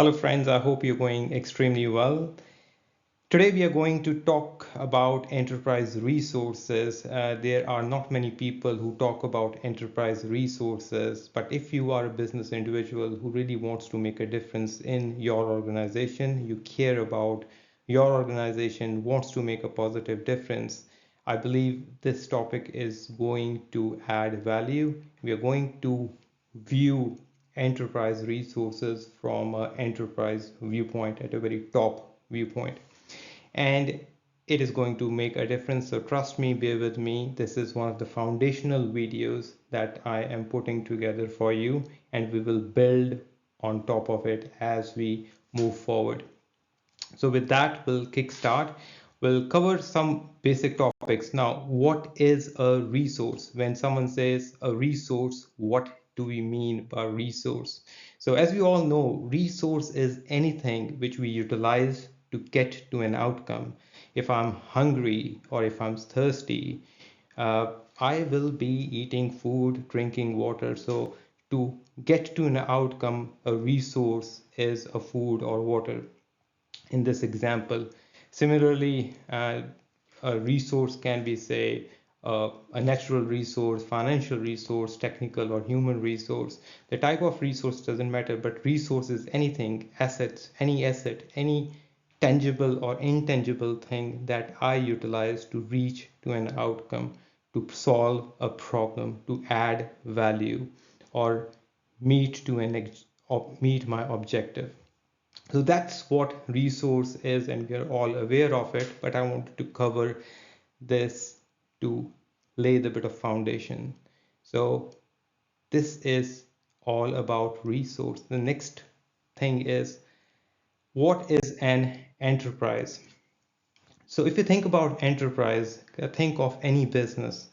Hello, friends. I hope you're going extremely well. Today, we are going to talk about enterprise resources. There are not many people who talk about enterprise resources, but if you are a business individual who really wants to make a difference in your organization, you care about your organization, wants to make a positive difference, I believe this topic is going to add value. We are going to view enterprise resources from an enterprise viewpoint at a very top viewpoint, and it is going to make a difference. So trust me, bear with me. This is one of the foundational videos that I am putting together for you, and we will build on top of it as we move forward. So with that, we'll kickstart. We'll cover some basic topics. Now, what is a resource? When someone says a resource, what do we mean by resource? So as we all know, resource is anything which we utilize to get to an outcome. If I'm hungry or if I'm thirsty, I will be eating food, drinking water. So to get to an outcome, a resource is a food or water in this example. Similarly, a resource can be, say, a natural resource, financial resource, technical or human resource. The type of resource doesn't matter, but resource is anything, asset, any tangible or intangible thing that I utilize to reach to an outcome, to solve a problem, to add value, or meet to meet my objective. So that's what resource is, and we are all aware of it, but I wanted to cover this to lay the bit of foundation. So this is all about resource. The next thing is, what is an enterprise? So if you think about enterprise, think of any business.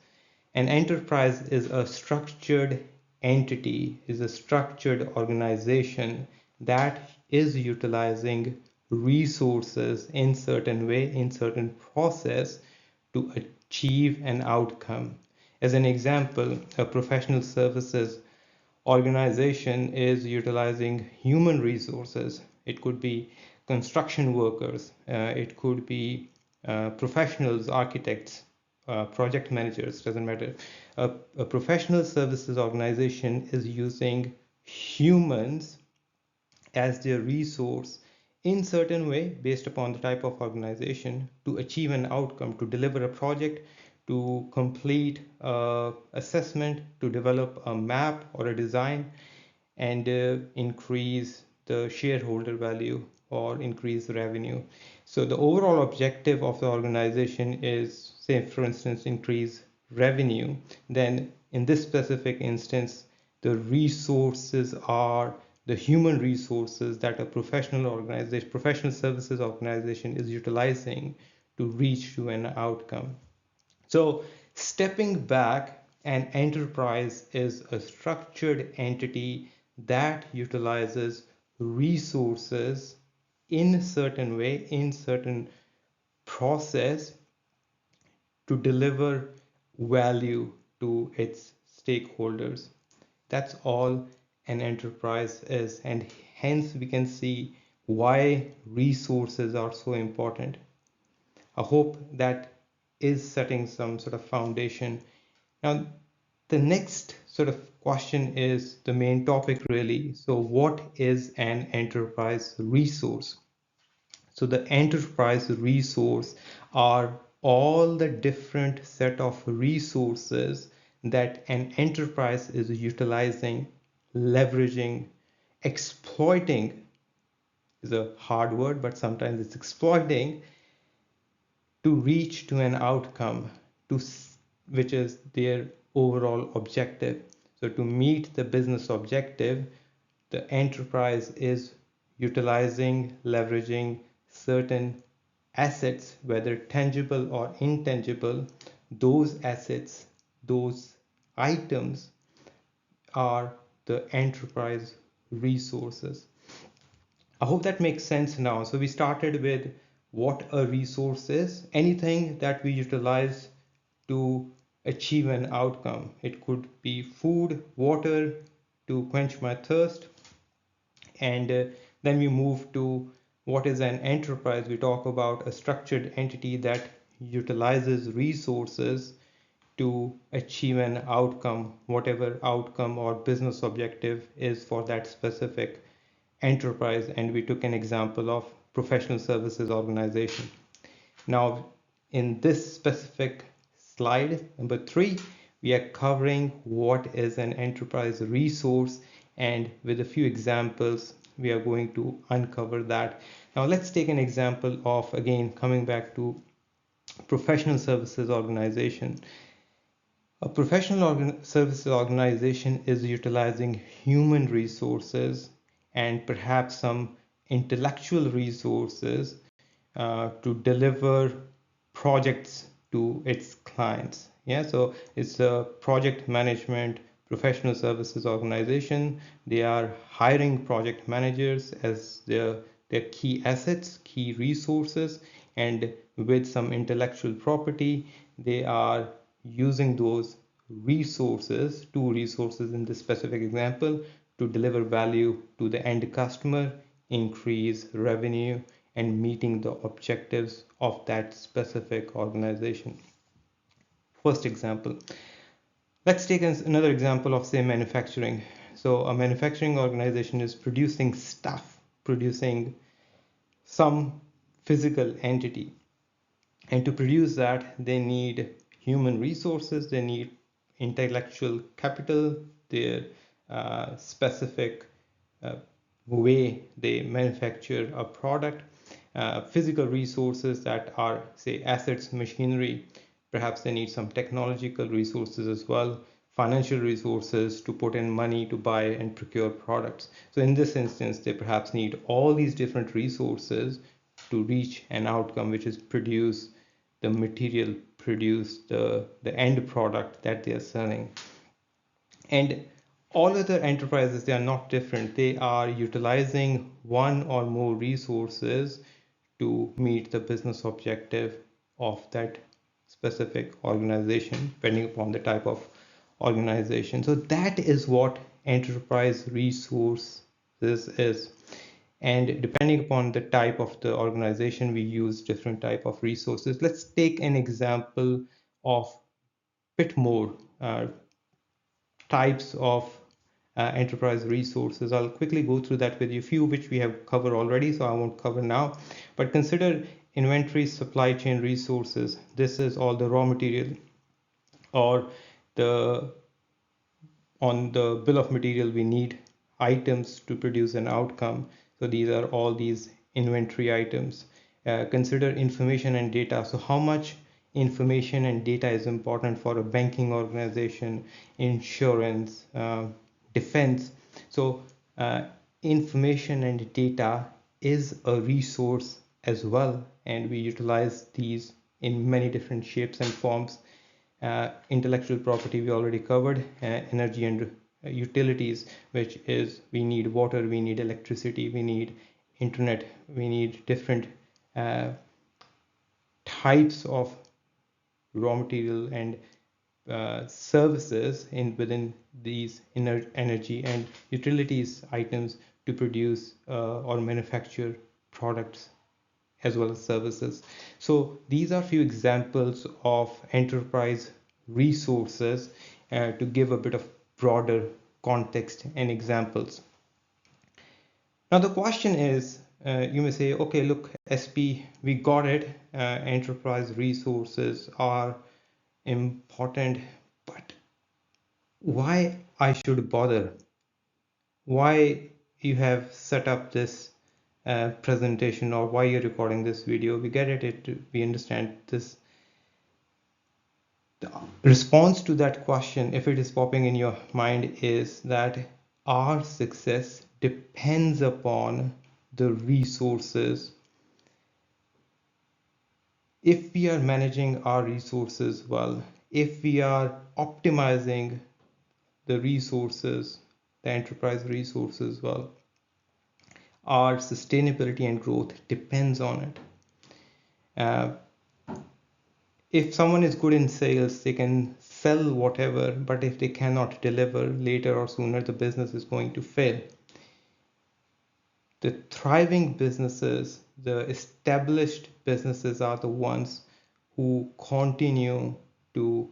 An enterprise is a structured entity, is a structured organization that is utilizing resources in certain way, in certain process to achieve an outcome. As an example, a professional services organization is utilizing human resources. It could be construction workers, it could be professionals, architects, project managers, doesn't matter. A professional services organization is using humans as their resource in certain way based upon the type of organization to achieve an outcome, to deliver a project, to complete assessment, to develop a map or a design, and increase the shareholder value or increase revenue. So the overall objective of the organization is, say, for instance, increase revenue. Then in this specific instance, the resources are the human resources that a professional organization, professional services organization is utilizing to reach to an outcome. So stepping back, an enterprise is a structured entity that utilizes resources in certain way, in certain process to deliver value to its stakeholders. That's all an enterprise is, and hence we can see why resources are so important. I hope that is setting some sort of foundation. Now, the next sort of question is the main topic, really. So, what is an enterprise resource? So, the enterprise resource are all the different set of resources that an enterprise is utilizing, leveraging, exploiting is a hard word, but sometimes it's exploiting to reach to an outcome to which is their overall objective. So to meet the business objective, the enterprise is utilizing, leveraging certain assets, whether tangible or intangible. Those assets, those items are the enterprise resources. I hope that makes sense now. So we started with what a resource is, anything that we utilize to achieve an outcome. It could be food, water to quench my thirst, and Then we move to what is an enterprise. We talk about a structured entity that utilizes resources to achieve an outcome, whatever outcome or business objective is for that specific enterprise. And we took an example of professional services organization. Now, in this specific slide, number 3, we are covering what is an enterprise resource, and with a few examples, we are going to uncover that. Now, let's take an example of, again, coming back to professional services organization. A professional services organization is utilizing human resources and perhaps some intellectual resources to deliver projects to its clients. Yeah, so it's a project management professional services organization. They are hiring project managers as their key assets, key resources, and with some intellectual property, they are using those resources, two resources in this specific example, to deliver value to the end customer, increase revenue, and meeting the objectives of that specific organization. First example. Let's take another example of, say, manufacturing. So a manufacturing organization is producing stuff, producing some physical entity. And to produce that, they need human resources, they need intellectual capital, their specific way they manufacture a product, physical resources that are, say, assets, machinery. Perhaps they need some technological resources as well, financial resources to put in money to buy and procure products. So in this instance, they perhaps need all these different resources to reach an outcome, which is produce the material, produce the end product that they are selling. And all other enterprises, they are not different. They are utilizing one or more resources to meet the business objective of that specific organization, depending upon the type of organization. So that is what enterprise resources is. And depending upon the type of the organization, we use different type of resources. Let's take an example of bit more types of enterprise resources. I'll quickly go through that with you, few which we have covered already, so I won't cover now. But consider inventory, supply chain resources. This is all the raw material, or the on the bill of material we need items to produce an outcome. So these are all these inventory items. Consider information and data. So how much information and data is important for a banking organization, insurance, defense. So information and data is a resource as well, and we utilize these in many different shapes and forms. Intellectual property we already covered, energy and utilities, which is we need water, we need electricity, we need internet, we need different types of raw material and services within these energy and utilities items to produce or manufacture products as well as services. So these are few examples of enterprise resources to give a bit of broader context and examples. Now the question is, you may say, okay, look, SP, we got it. Enterprise resources are important, but why I should bother? Why you have set up this presentation, or why you're recording this video? We get it, we understand this. The response to that question, if it is popping in your mind, is that our success depends upon the resources. If we are managing our resources well, if we are optimizing the resources, the enterprise resources well, our sustainability and growth depends on it. If someone is good in sales, they can sell whatever, but if they cannot deliver, later or sooner the business is going to fail. The thriving businesses, the established businesses are the ones who continue to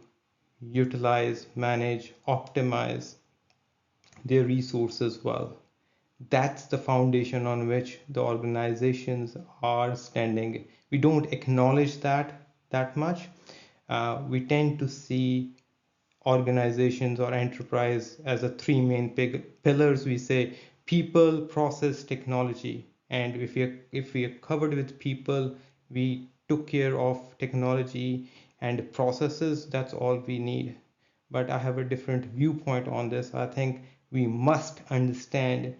utilize, manage, optimize their resources well. That's the foundation on which the organizations are standing. We don't acknowledge that much. We tend to see organizations or enterprise as a three main pillars. We say people, process, technology. And if we are covered with people, we took care of technology and processes. That's all we need. But I have a different viewpoint on this. I think we must understand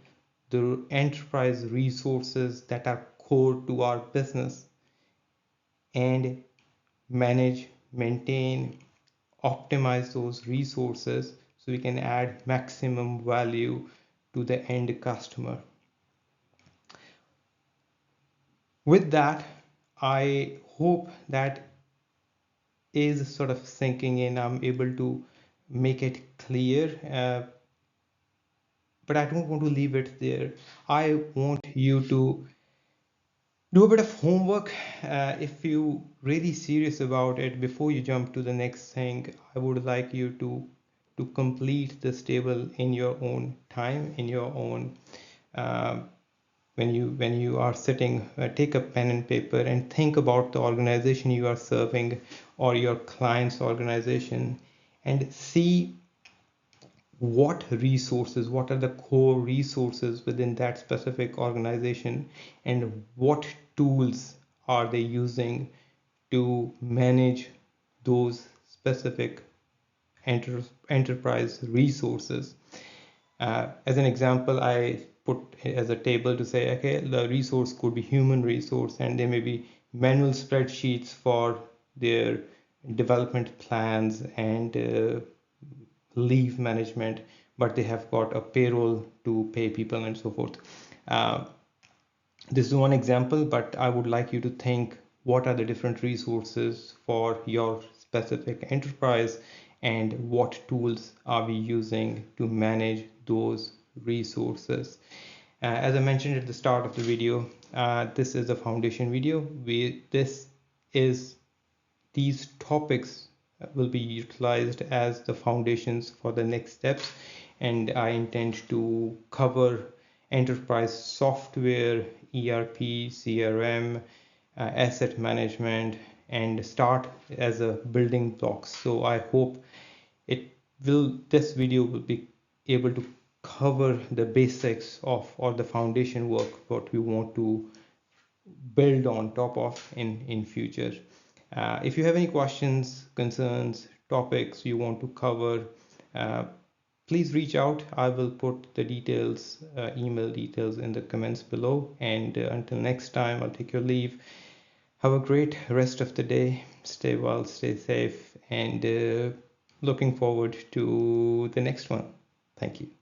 the enterprise resources that are core to our business and manage, maintain, optimize those resources so we can add maximum value to the end customer. With that, I hope that is sort of sinking in. I'm able to make it clear, but I don't want to leave it there. I want you to do a bit of homework. If you really serious about it, before you jump to the next thing, I would like you to complete this table in your own time, in your own when you are sitting. Take a pen and paper and think about the organization you are serving or your client's organization, and see what resources, what are the core resources within that specific organization, and what tools are they using to manage those specific enterprise resources. As an example, I put as a table to say, okay, the resource could be human resource, and there may be manual spreadsheets for their development plans and leave management, but they have got a payroll to pay people and so forth. Uh, this is one example, but I would like you to think what are the different resources for your specific enterprise and what tools are we using to manage those resources. As I mentioned at the start of the video, this is a foundation video. These topics will be utilized as the foundations for the next steps, and I intend to cover enterprise software, ERP, CRM, asset management, and start as a building blocks. So I hope this video will be able to cover the basics of or the foundation work what we want to build on top of in future. If you have any questions, concerns, topics you want to cover, please reach out. I will put the details, email details in the comments below. And until next time, I'll take your leave. Have a great rest of the day. Stay well, stay safe, and looking forward to the next one. Thank you.